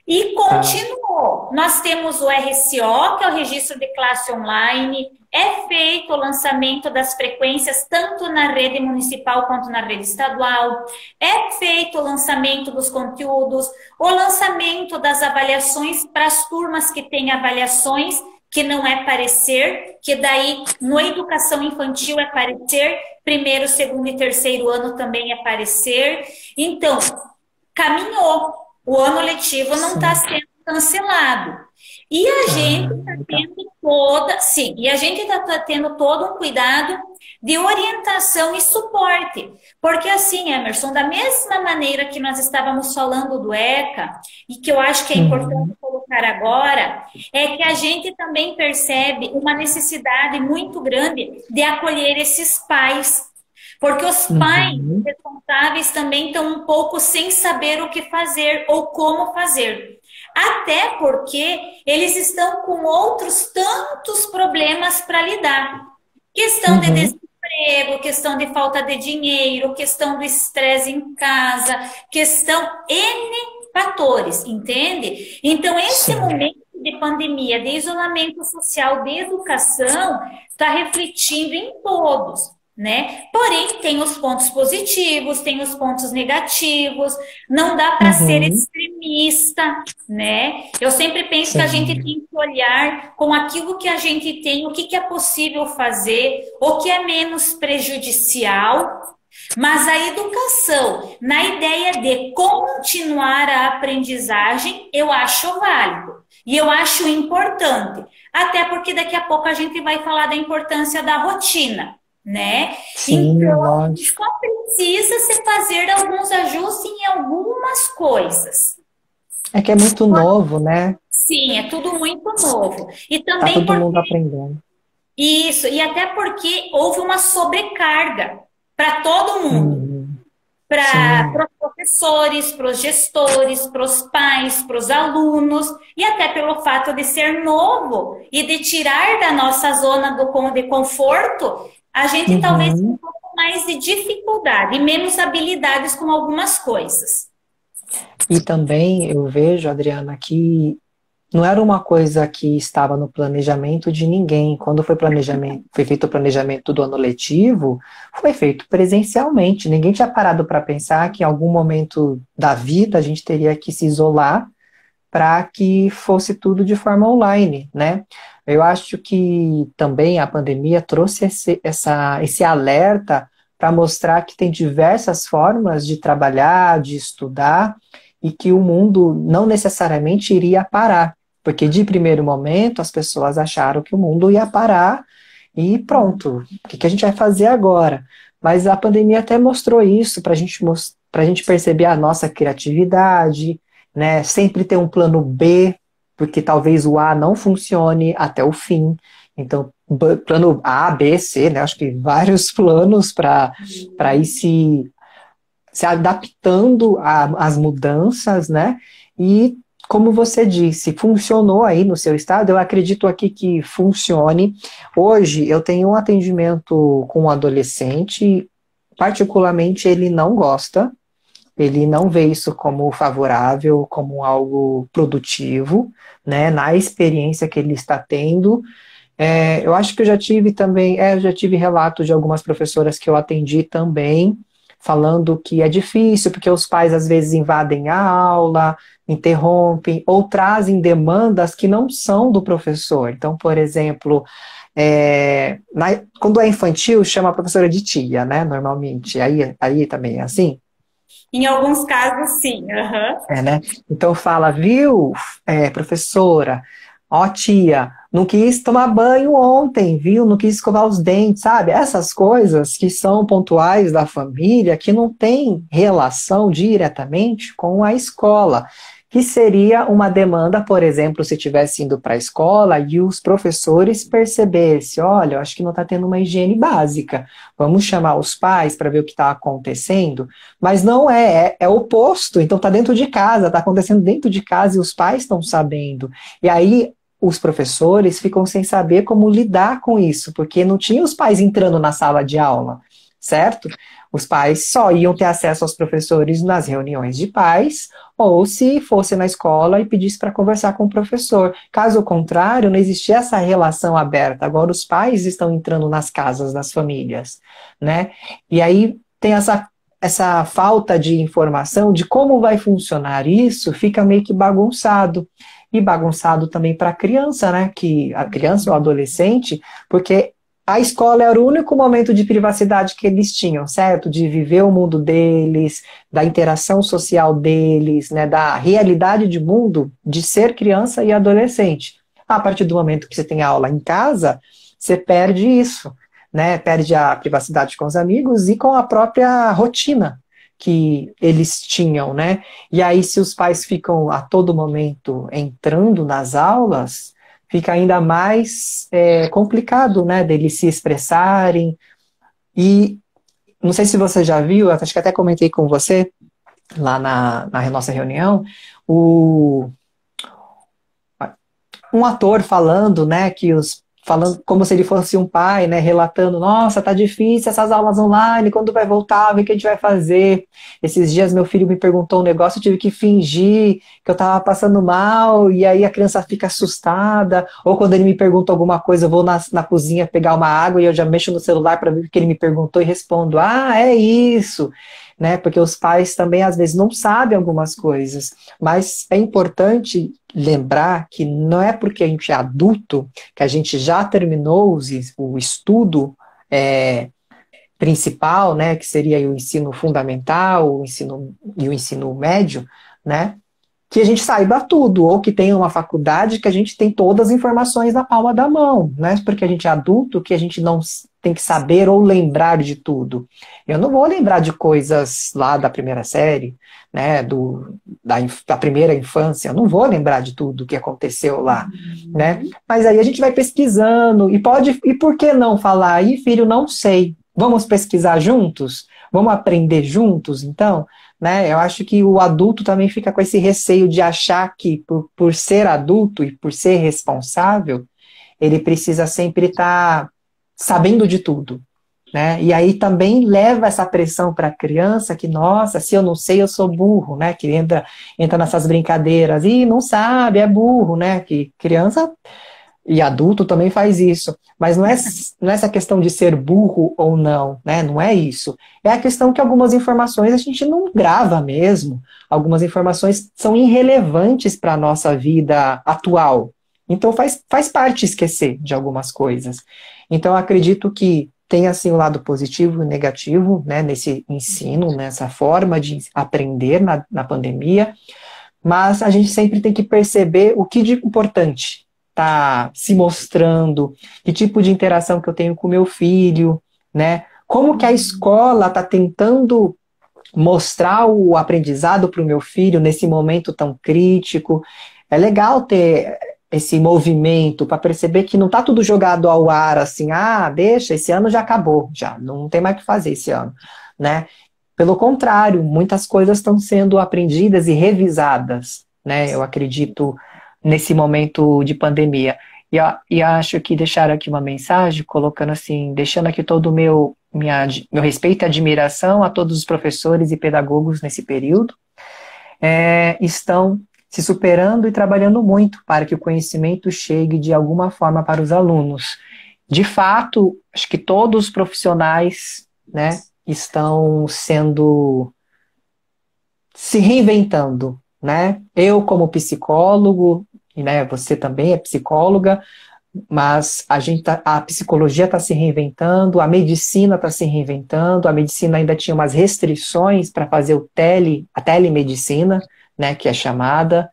E Ah, continuou. Nós temos o RCO, que é o Registro de Classe Online. É feito o lançamento das frequências tanto na rede municipal quanto na rede estadual. É feito o lançamento dos conteúdos, o lançamento das avaliações para as turmas que têm avaliações, que não é parecer, que daí no educação infantil é parecer, primeiro, segundo e terceiro ano também é parecer. Então, caminhou. O ano letivo não está sim. sendo cancelado. E a gente está Legal. tendo toda, sim, e a gente está tendo todo um cuidado de orientação e suporte. Porque assim, Emerson, da mesma maneira que nós estávamos falando do ECA, e que eu acho que é importante Uhum, colocar agora, é que a gente também percebe uma necessidade muito grande de acolher esses pais. Porque os pais uhum, responsáveis também estão um pouco sem saber o que fazer ou como fazer. Até porque eles estão com outros tantos problemas para lidar. Questão de uhum. desemprego, questão de falta de dinheiro, questão do estresse em casa, questão N fatores, entende? Então, esse Sim. momento de pandemia, de isolamento social, de educação, está refletindo em todos. Né? Porém, tem os pontos positivos, tem os pontos negativos, não dá para ser Uhum, extremista, né? Eu sempre penso que a gente sim. tem que olhar com aquilo que a gente tem, o que é possível fazer, o que é menos prejudicial, mas a educação, na ideia de continuar a aprendizagem, eu acho válido e eu acho importante, até porque daqui a pouco a gente vai falar da importância da rotina, né? Sim, Então, lógico. só precisa se fazer alguns ajustes em algumas coisas. É que é muito novo, né? Sim, é tudo muito novo. E Tá também todo porque mundo aprendendo. isso, e até porque houve uma sobrecarga para todo mundo, Uhum, sim. para os professores, para os gestores, para os pais, para os alunos, e até pelo fato de ser novo e de tirar da nossa zona de conforto, a gente talvez tenha um Uhum. pouco mais de dificuldade e menos habilidades com algumas coisas. E também eu vejo, Adriana, que não era uma coisa que estava no planejamento de ninguém. Quando foi feito o planejamento do ano letivo, foi feito presencialmente. Ninguém tinha parado para pensar que em algum momento da vida a gente teria que se isolar para que fosse tudo de forma online, né? Eu acho que também a pandemia trouxe esse alerta para mostrar que tem diversas formas de trabalhar, de estudar, e que o mundo não necessariamente iria parar. Porque de primeiro momento as pessoas acharam que o mundo ia parar e pronto, o que a gente vai fazer agora? Mas a pandemia até mostrou isso para a gente perceber a nossa criatividade, né? Sempre ter um plano B, porque talvez o A não funcione até o fim. Então, plano A, B, C, né? Acho que vários planos para ir se adaptando às mudanças, né? E como você disse, funcionou aí no seu estado, eu acredito aqui que funcione. Hoje eu tenho um atendimento com um adolescente, particularmente ele não gosta, ele não vê isso como favorável, como algo produtivo, né? Na experiência que ele está tendo. Eu acho que eu já tive também, eu já tive relatos de algumas professoras que eu atendi também, falando que é difícil, porque os pais às vezes invadem a aula, interrompem, ou trazem demandas que não são do professor. Então, por exemplo, quando é infantil, chama a professora de tia, né? Normalmente. Aí também é assim. Em alguns casos, sim. Aham. Né? Então fala, viu, professora, ó tia, não quis tomar banho ontem, viu? Não quis escovar os dentes, sabe? Essas coisas que são pontuais da família, que não tem relação diretamente com a escola, que seria uma demanda, por exemplo, se tivesse indo para a escola e os professores percebessem, olha, eu acho que não está tendo uma higiene básica, vamos chamar os pais para ver o que está acontecendo, mas não é o oposto. Então está dentro de casa, está acontecendo dentro de casa e os pais estão sabendo. E aí os professores ficam sem saber como lidar com isso, porque não tinha os pais entrando na sala de aula, certo? Os pais só iam ter acesso aos professores nas reuniões de pais, ou se fosse na escola e pedisse para conversar com o professor. Caso contrário, não existia essa relação aberta. Agora os pais estão entrando nas casas das famílias, né? E aí tem essa falta de informação de como vai funcionar isso, fica meio que bagunçado. E bagunçado também para a criança, né? Que a criança ou adolescente, porque a escola era o único momento de privacidade que eles tinham, certo? De viver o mundo deles, da interação social deles, né? Da realidade de mundo de ser criança e adolescente. A partir do momento que você tem aula em casa, você perde isso, né? Perde a privacidade com os amigos e com a própria rotina que eles tinham, né? E aí, se os pais ficam a todo momento entrando nas aulas, fica ainda mais complicado, né, deles se expressarem. E não sei se você já viu, acho que até comentei com você lá na nossa reunião, o, um ator falando, né, falando como se ele fosse um pai, né, relatando, nossa, tá difícil essas aulas online, quando vai voltar, o que a gente vai fazer? Esses dias meu filho me perguntou um negócio, eu tive que fingir que eu tava passando mal, e aí a criança fica assustada, ou quando ele me pergunta alguma coisa, eu vou na cozinha pegar uma água e eu já mexo no celular para ver o que ele me perguntou e respondo, ah, é isso, né, porque os pais também às vezes não sabem algumas coisas, mas é importante lembrar que não é porque a gente é adulto que a gente já terminou o estudo principal, né, que seria o ensino fundamental, o ensino médio, né, que a gente saiba tudo, ou que tenha uma faculdade que a gente tem todas as informações na palma da mão, não é porque a gente é adulto que a gente não tem que saber ou lembrar de tudo. Eu não vou lembrar de coisas lá da primeira série, né, da primeira infância, eu não vou lembrar de tudo que aconteceu lá, né? Mas aí a gente vai pesquisando, e por que não falar aí, filho, não sei, vamos pesquisar juntos? Vamos aprender juntos, então? Né? Eu acho que o adulto também fica com esse receio de achar que, por ser adulto e por ser responsável, ele precisa sempre estar sabendo de tudo. Né? E aí também leva essa pressão para a criança que, nossa, se eu não sei, eu sou burro, né? Que entra nessas brincadeiras, e não sabe, é burro, né? Que criança e adulto também faz isso. Mas não é essa questão de ser burro ou não, né? Não é isso. É a questão que algumas informações a gente não grava mesmo. Algumas informações são irrelevantes para a nossa vida atual. Então faz parte esquecer de algumas coisas. Então eu acredito que tem assim o lado positivo e negativo, né, nesse ensino, nessa forma de aprender na pandemia, mas a gente sempre tem que perceber o que de importante está se mostrando, que tipo de interação que eu tenho com meu filho, né? Como que a escola está tentando mostrar o aprendizado para o meu filho nesse momento tão crítico. É legal ter esse movimento para perceber que não está tudo jogado ao ar assim, ah, deixa, esse ano já acabou, já não tem mais o que fazer esse ano, né? Pelo contrário, muitas coisas estão sendo aprendidas e revisadas, né? Eu acredito nesse momento de pandemia. E acho que deixaram aqui uma mensagem, colocando assim, deixando aqui todo meu respeito e admiração a todos os professores e pedagogos nesse período, estão se superando e trabalhando muito para que o conhecimento chegue de alguma forma para os alunos. De fato, acho que todos os profissionais, né, estão se reinventando, né? Eu como psicólogo, e né, você também é psicóloga, mas a psicologia está se reinventando, a medicina está se reinventando, a medicina ainda tinha umas restrições para fazer a telemedicina, né, que é chamada.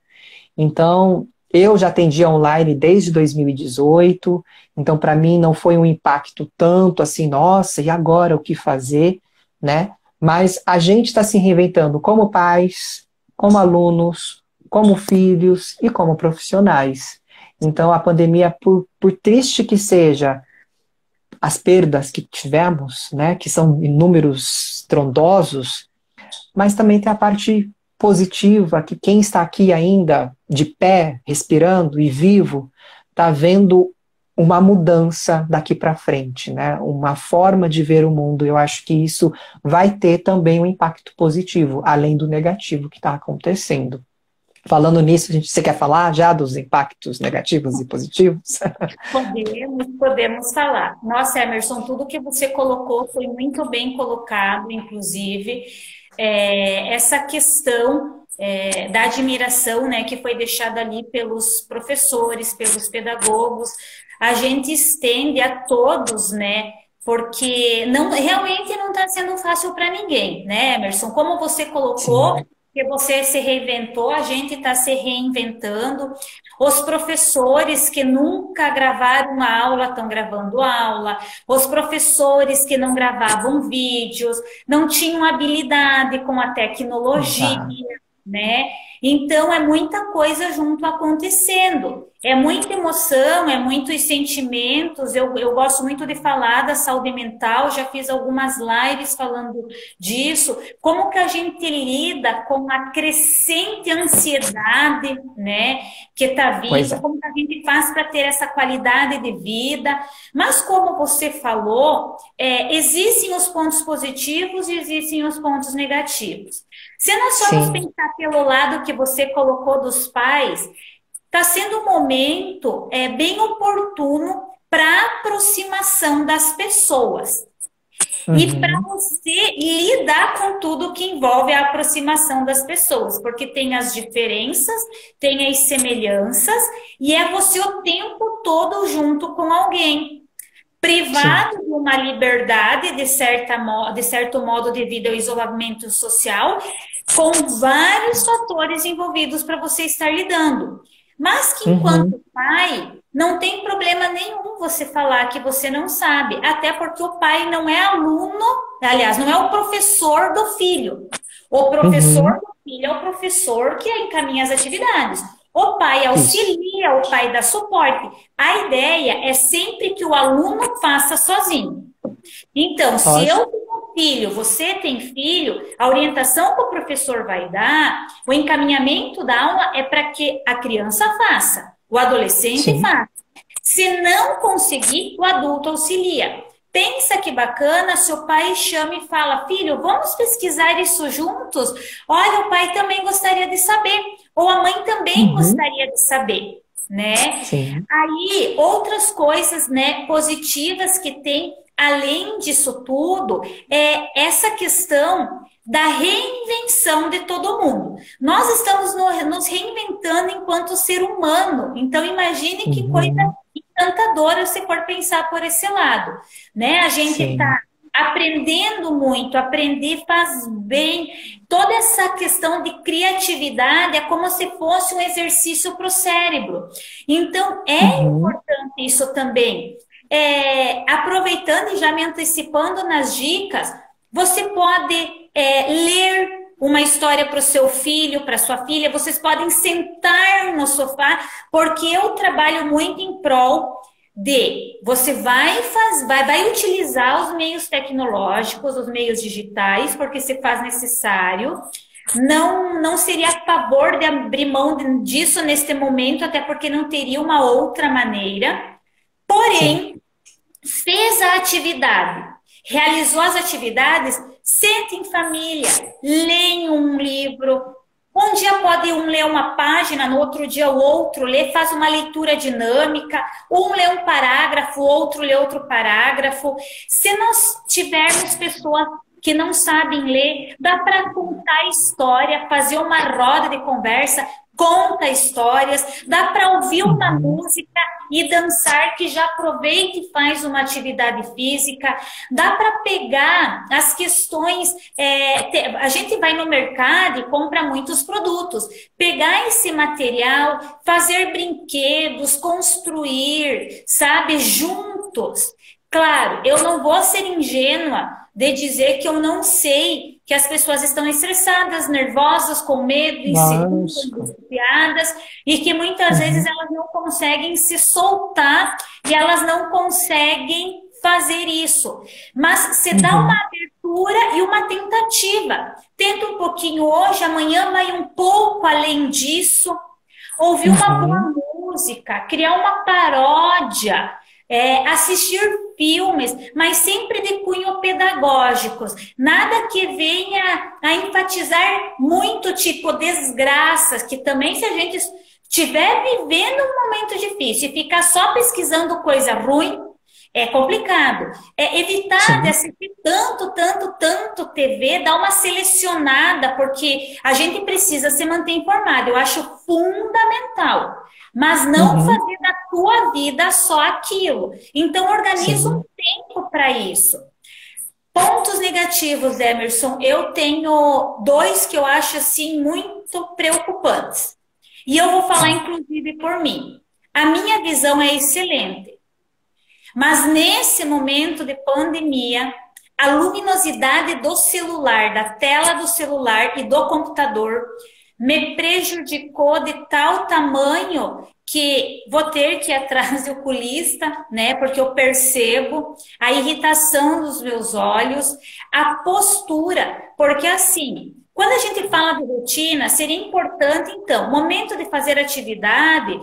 Então, eu já atendi online desde 2018, então para mim não foi um impacto tanto assim, nossa, e agora o que fazer, né? Mas a gente está se reinventando como pais, como alunos, como filhos e como profissionais. Então, a pandemia, por triste que seja as perdas que tivemos, né, que são em números estrondosos, mas também tem a parte positiva, que quem está aqui ainda de pé, respirando e vivo, está vendo uma mudança daqui para frente, né? Uma forma de ver o mundo. Eu acho que isso vai ter também um impacto positivo, além do negativo que está acontecendo. Falando nisso, você quer falar já dos impactos negativos e positivos? Podemos falar. Nossa, Emerson, tudo que você colocou foi muito bem colocado, inclusive. Essa questão da admiração, né, que foi deixada ali pelos professores, pelos pedagogos, a gente estende a todos, né? Porque não, realmente não está sendo fácil para ninguém, né, Emerson? Como você colocou, Sim. que você se reinventou, a gente está se reinventando. Os professores que nunca gravaram uma aula estão gravando aula. Os professores que não gravavam vídeos, não tinham habilidade com a tecnologia, Exato. né? Então é muita coisa junto acontecendo. É muita emoção, é muitos sentimentos. Eu gosto muito de falar da saúde mental, já fiz algumas lives falando disso. Como que a gente lida com a crescente ansiedade, né, que está Pois vindo, é. como que a gente faz para ter essa qualidade de vida. Mas como você falou, existem os pontos positivos e existem os pontos negativos. Se nós formos Sim. pensar pelo lado que você colocou dos pais, está sendo um momento bem oportuno para aproximação das pessoas. E para Uhum. você lidar com tudo que envolve a aproximação das pessoas, porque tem as diferenças, tem as semelhanças, e é você o tempo todo junto com alguém, Sim. privado de uma liberdade, de certo modo, devido ao isolamento social, com vários fatores envolvidos para você estar lidando. Mas que Uhum. enquanto pai, não tem problema nenhum você falar que você não sabe, até porque o pai não é aluno, aliás, não é o professor do filho. O professor Uhum. do filho é o professor que encaminha as atividades. O pai Isso. auxilia, o pai dá suporte. A ideia é sempre que o aluno faça sozinho. Então, se eu Lógico. tenho filho, você tem filho, a orientação que o professor vai dar, o encaminhamento da aula é para que a criança faça, o adolescente Sim. faça. Se não conseguir, o adulto auxilia. Pensa que bacana, seu pai chama e fala: filho, vamos pesquisar isso juntos? Olha, o pai também gostaria de saber, ou a mãe também Uhum. gostaria de saber, né? Sim. Aí, outras coisas, né, positivas que tem, além disso tudo, é essa questão da reinvenção de todo mundo. Nós estamos nos reinventando enquanto ser humano. Então, imagine que coisa Uhum. encantadora se for pensar por esse lado, né? A gente Sim. está aprendendo muito, aprender faz bem. Toda essa questão de criatividade é como se fosse um exercício para o cérebro. Então, é Uhum. importante isso também. Aproveitando e já me antecipando nas dicas, você pode ler uma história para o seu filho, para sua filha, vocês podem sentar no sofá, porque eu trabalho muito em prol de você vai utilizar os meios tecnológicos, os meios digitais, porque se faz necessário. Não seria a favor de abrir mão disso neste momento, até porque não teria uma outra maneira. Sim. Porém, fez a atividade, realizou as atividades, sente em família, leia um livro. Um dia pode um ler uma página, no outro dia o outro lê, faz uma leitura dinâmica, um lê um parágrafo, o outro lê outro parágrafo. Se nós tivermos pessoas que não sabem ler, dá para contar história, fazer uma roda de conversa, conta histórias, dá para ouvir uma Uhum. música e dançar, que já aproveita e faz uma atividade física. Dá para pegar as questões. A gente vai no mercado e compra muitos produtos. Pegar esse material, fazer brinquedos, construir, sabe, juntos. Claro, eu não vou ser ingênua de dizer que eu não sei que as pessoas estão estressadas, nervosas, com medo, inseguras, Lógico. angustiadas, e que muitas vezes Uhum. elas não conseguem se soltar e elas não conseguem fazer isso. Mas se dá uma Uhum. abertura e uma tentativa. Tenta um pouquinho hoje, amanhã vai um pouco além disso. Ouvir uma Uhum. boa música, criar uma paródia, assistir filmes, mas sempre de cunho pedagógicos. Nada que venha a enfatizar muito, tipo, desgraças, que também se a gente estiver vivendo um momento difícil e ficar só pesquisando coisa ruim, é complicado. Evitar de Sim. assistir tanto TV, dar uma selecionada, porque a gente precisa se manter informado. Eu acho fundamental. Mas não Uhum. fazer da tua vida só aquilo. Então, organiza Sim. um tempo para isso. Pontos negativos, Emerson, eu tenho dois que eu acho assim muito preocupantes. E eu vou falar inclusive por mim. A minha visão é excelente, mas nesse momento de pandemia, a luminosidade do celular, da tela do celular e do computador me prejudicou de tal tamanho que vou ter que ir atrás de oculista, né? Porque eu percebo a irritação dos meus olhos, a postura, porque assim, quando a gente fala de rotina, seria importante, então, momento de fazer atividade,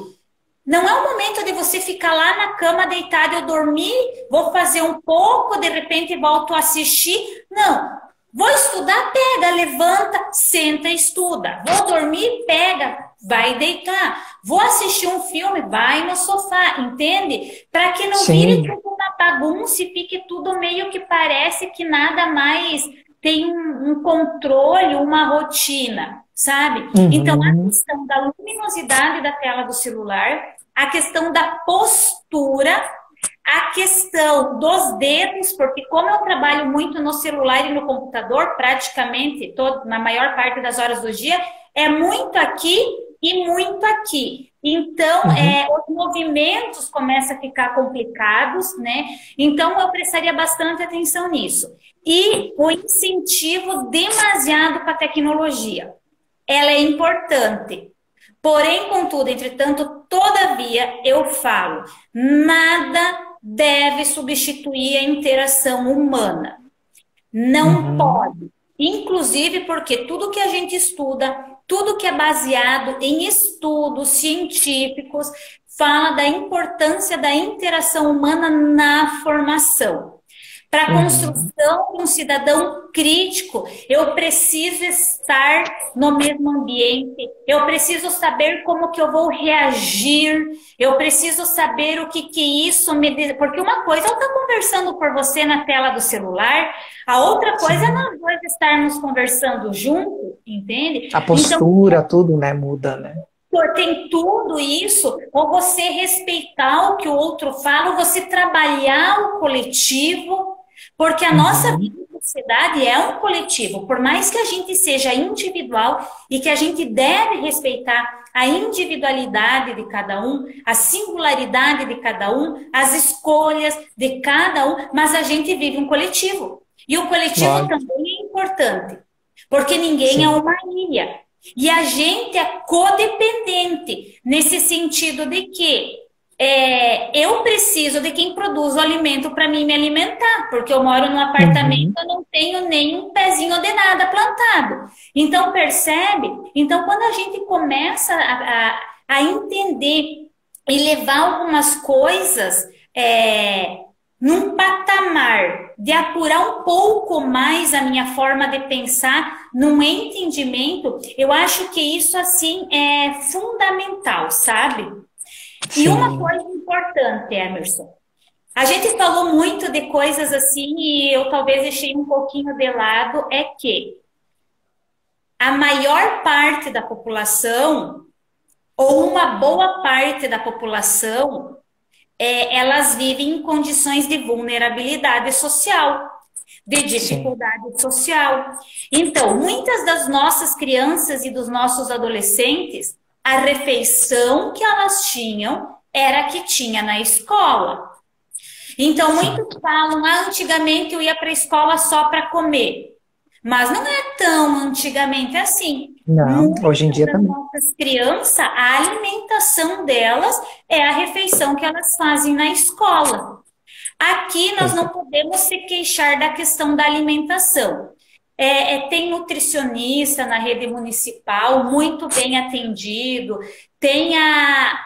não é o momento de você ficar lá na cama deitado, eu dormir, vou fazer um pouco, de repente volto a assistir. Não. Vou estudar, pega, levanta, senta e estuda. Vou dormir, pega, vai deitar. Vou assistir um filme, vai no sofá, entende? Para que não vire tudo uma bagunça e fique tudo meio que parece que nada mais tem um controle, uma rotina, sabe? Então, a questão da luminosidade da tela do celular, a questão da postura, a questão dos dedos, porque como eu trabalho muito no celular e no computador, praticamente na maior parte das horas do dia, é muito aqui e muito aqui. Então, os movimentos começam a ficar complicados, né? Então, eu prestaria bastante atenção nisso. E o incentivo demasiado para a tecnologia. Ela é importante. Porém, contudo, entretanto, todavia, eu falo, nada deve substituir a interação humana. Não pode. Inclusive porque tudo que a gente estuda, tudo que é baseado em estudos científicos, fala da importância da interação humana na formação. Para a construção de um cidadão crítico, eu preciso estar no mesmo ambiente, eu preciso saber como que eu vou reagir, eu preciso saber o que isso me diz. Porque uma coisa é eu estar conversando por você na tela do celular, a outra coisa é nós dois estarmos conversando junto, entende? A postura, então, tudo, né, muda, né? Tem tudo isso, ou você respeitar o que o outro fala, ou você trabalhar o coletivo, porque a nossa vida em sociedade é um coletivo. Por mais que a gente seja individual e que a gente deve respeitar a individualidade de cada um, a singularidade de cada um, as escolhas de cada um, mas a gente vive um coletivo. E o coletivo também é importante, porque ninguém é uma ilha. E a gente é codependente, nesse sentido de que eu preciso de quem produz o alimento para mim me alimentar, porque eu moro num apartamento, eu não tenho nem um pezinho de nada plantado. Então, percebe? Então, quando a gente começa a entender e levar algumas coisas num patamar de apurar um pouco mais a minha forma de pensar, num entendimento, eu acho que isso, assim, é fundamental, sabe? E uma coisa importante, Emerson, a gente falou muito de coisas assim e eu talvez deixei um pouquinho de lado, é que a maior parte da população, ou uma boa parte da população, elas vivem em condições de vulnerabilidade social, de dificuldade social. Então, muitas das nossas crianças e dos nossos adolescentes, a refeição que elas tinham era a que tinha na escola. Então, muitos falam, antigamente eu ia para a escola só para comer. Mas não é tão antigamente assim. Não, hoje em dia também. Nossas crianças, a alimentação delas é a refeição que elas fazem na escola. Aqui nós não podemos se queixar da questão da alimentação. Tem nutricionista na rede municipal, muito bem atendido, tem a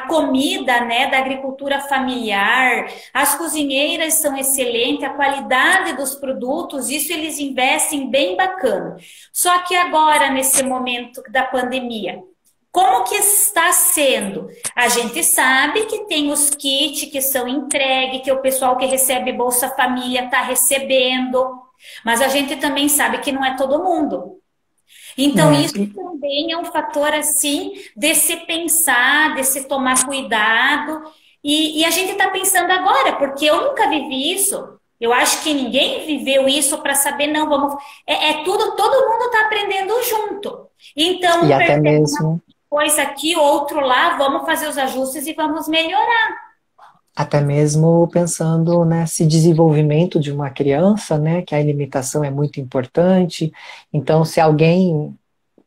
comida, né, da agricultura familiar, as cozinheiras são excelentes, a qualidade dos produtos, isso eles investem bem bacana. Só que agora, nesse momento da pandemia, como que está sendo? A gente sabe que tem os kits que são entregues, que o pessoal que recebe Bolsa Família está recebendo, mas a gente também sabe que não é todo mundo. Então, É, isso também é um fator, assim, de se pensar, de se tomar cuidado. E a gente está pensando agora, porque eu nunca vivi isso. Eu acho que ninguém viveu isso para saber, não, vamos. É tudo, todo mundo está aprendendo junto. Então, e um até percebe uma mesmo coisa aqui, outro lá, vamos fazer os ajustes e vamos melhorar. Até mesmo pensando nesse desenvolvimento de uma criança, né, que a alimentação é muito importante. Então, se alguém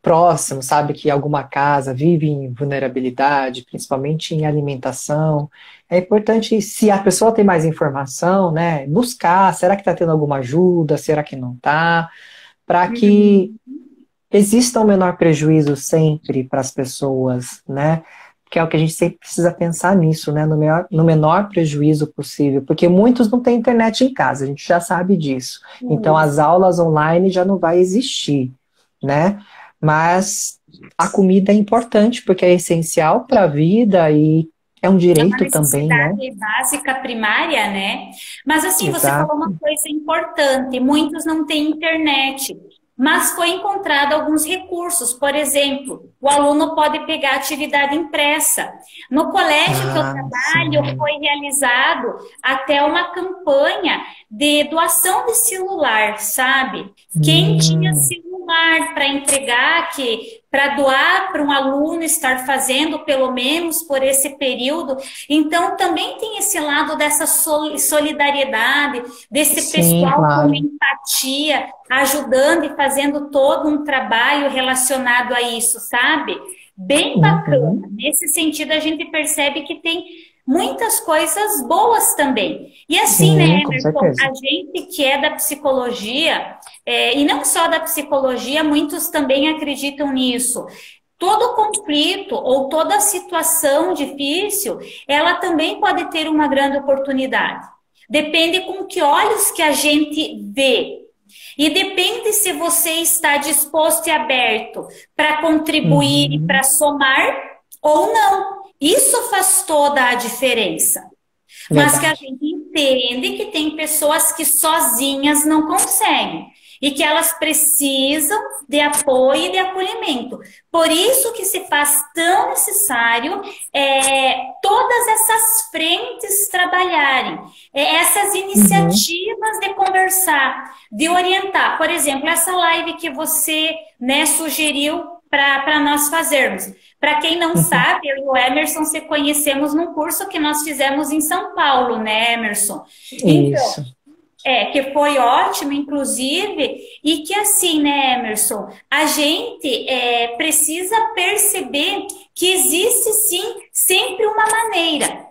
próximo sabe que alguma casa vive em vulnerabilidade, principalmente em alimentação, é importante, se a pessoa tem mais informação, né, buscar, será que está tendo alguma ajuda, será que não está, para que Uhum. exista um menor prejuízo sempre para as pessoas, né? Que é o que a gente sempre precisa pensar nisso, né? No menor prejuízo possível, porque muitos não têm internet em casa, a gente já sabe disso. Então as Isso. aulas online já não vai existir, né? Mas a comida é importante porque é essencial para a vida e é um É uma direito também, né? necessidade básica primária, né? Mas assim, você falou uma Exato. coisa importante: muitos não têm internet, mas foi encontrado alguns recursos. Por exemplo, o aluno pode pegar atividade impressa. No colégio que eu Ah, trabalho, sim. foi realizado até uma campanha de doação de celular, sabe? Quem tinha Hum, celular para entregar, que para doar para um aluno estar fazendo pelo menos por esse período. Então, também tem esse lado dessa solidariedade, desse sim, pessoal com claro. empatia, ajudando e fazendo todo um trabalho relacionado a isso, sabe? Bem bacana. Uhum. Nesse sentido, a gente percebe que tem muitas coisas boas também. E assim, né, Sim, com Emerson, certeza. a gente que é da psicologia, e não só da psicologia, muitos também acreditam nisso. Todo conflito ou toda situação difícil, ela também pode ter uma grande oportunidade. Depende com que olhos que a gente vê. E depende se você está disposto e aberto para contribuir e para Uhum. somar ou não. Isso faz toda a diferença. Mas que a Verdade. gente entende que tem pessoas que sozinhas não conseguem e que elas precisam de apoio e de acolhimento. Por isso que se faz tão necessário todas essas frentes trabalharem, essas Uhum. iniciativas de conversar, de orientar. Por exemplo, essa live que você, né, sugeriu para nós fazermos. Para quem não Uhum. sabe, eu e o Emerson se conhecemos num curso que nós fizemos em São Paulo, né, Emerson? Então, Isso. que foi ótimo, inclusive, e que assim, né, Emerson, a gente precisa perceber que existe sim sempre uma maneira,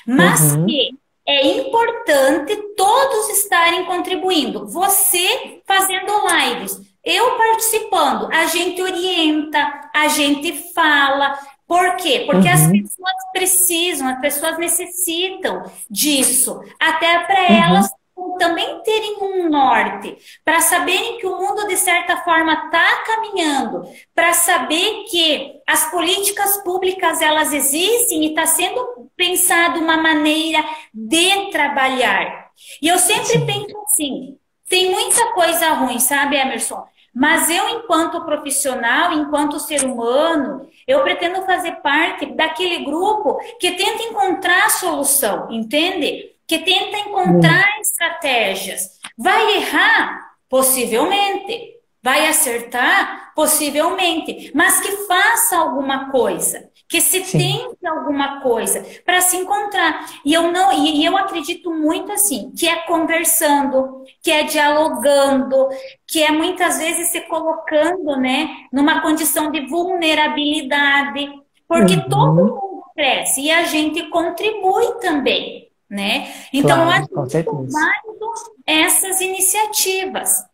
mas Uhum. que é importante todos estarem contribuindo. Você fazendo lives, eu participando, a gente orienta, a gente fala. Por quê? Porque as Uhum. pessoas precisam, as pessoas necessitam disso, até para elas Uhum. também terem um norte, para saberem que o mundo, de certa forma, está caminhando, para saber que as políticas públicas elas existem e está sendo pensado uma maneira de trabalhar. E eu sempre Sim. penso assim, tem muita coisa ruim, sabe, Emerson? Mas eu, enquanto profissional, enquanto ser humano, eu pretendo fazer parte daquele grupo que tenta encontrar a solução, entende? Que tenta Hum. encontrar estratégias. Vai errar? Possivelmente. Vai acertar? Possivelmente. Mas que faça alguma coisa. Que se Sim. tente alguma coisa para se encontrar. E eu não, e eu acredito muito assim, que é conversando, que é dialogando, que é muitas vezes se colocando, né, numa condição de vulnerabilidade, porque todo Uhum. mundo cresce e a gente contribui também, né? Então eu Claro, acho com muito certeza. válido essas iniciativas.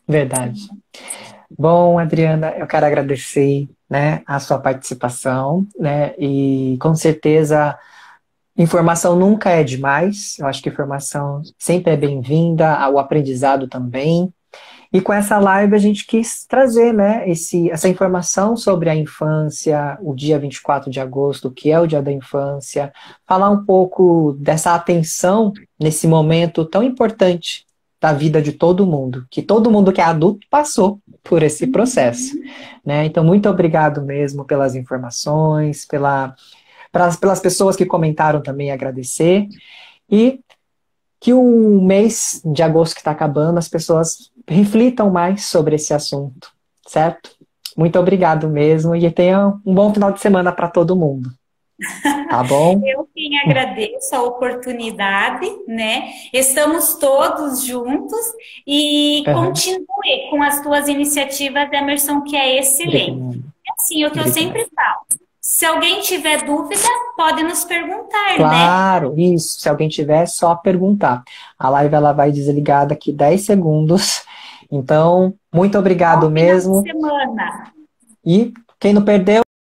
Verdade. Bom, Adriana, eu quero agradecer, né, a sua participação, né, e com certeza informação nunca é demais. Eu acho que informação sempre é bem-vinda, o aprendizado também. E com essa live a gente quis trazer, né, essa informação sobre a infância, o dia 24 de agosto, que é o Dia da Infância, falar um pouco dessa atenção nesse momento tão importante, da vida de todo mundo, que todo mundo que é adulto passou por esse processo, né? Então, muito obrigado mesmo pelas informações, pelas pessoas que comentaram também, agradecer. E que o mês de agosto que está acabando, as pessoas reflitam mais sobre esse assunto, certo? Muito obrigado mesmo e tenha um bom final de semana para todo mundo. Tá bom? Eu quem agradeço a oportunidade, né? Estamos todos juntos e Uhum. continue com as tuas iniciativas, Emerson, que é excelente. Obrigado. É assim, o que eu Obrigado. sempre falo. Se alguém tiver dúvida, pode nos perguntar, né? Claro, isso. Se alguém tiver, é só perguntar. A live ela vai desligar daqui 10 segundos. Então, muito obrigado Bom final de mesmo. semana. E quem não perdeu,